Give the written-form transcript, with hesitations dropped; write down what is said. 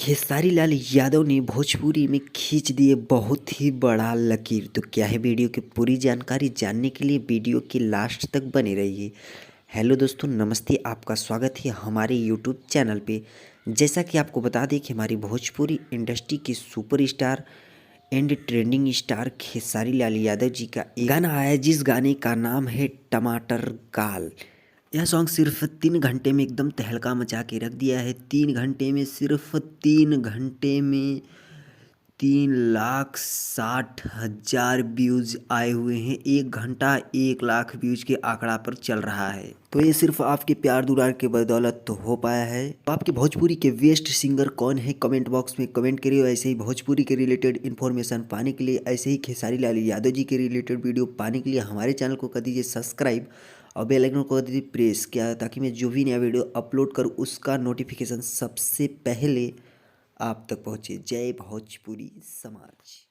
खेसारी लाल यादव ने भोजपुरी में खींच दिए बहुत ही बड़ा लकीर। तो क्या है वीडियो की पूरी जानकारी जानने के लिए वीडियो के लास्ट तक बने रहिए। हेलो दोस्तों, नमस्ते, आपका स्वागत है हमारे यूट्यूब चैनल पे। जैसा कि आपको बता दें कि हमारी भोजपुरी इंडस्ट्री के superstar and trending star Khesari Lal Yadav ji का एक गाना आया जिस गाने का नाम है टमाटर गाल। यह सॉन्ग सिर्फ 3 घंटे में एकदम तहलका मचा के रख दिया है। 3 घंटे में, सिर्फ 3 घंटे में 3,60,000 व्यूज आए हुए हैं। 1 घंटा 1 लाख व्यूज के आंकड़ा पर चल रहा है। तो ये सिर्फ आपके प्यार दुलार के बदौलत तो हो पाया है। तो आपके भोजपुरी के बेस्ट सिंगर कौन है, कमेंट बॉक्स में कमेंट करिए। ऐसे ही भोजपुरी के रिलेटेड इन्फॉर्मेशन पाने के लिए, ऐसे ही खेसारी लाल यादव जी के रिलेटेड वीडियो पाने के लिए हमारे चैनल को कर दीजिए सब्सक्राइब और बेल आइकन को कर दीजिए प्रेस, क्या ताकि मैं जो भी नया वीडियो अपलोड करूँ उसका नोटिफिकेशन सबसे पहले आप तक पहुँचे। जय भोजपुरी समाज।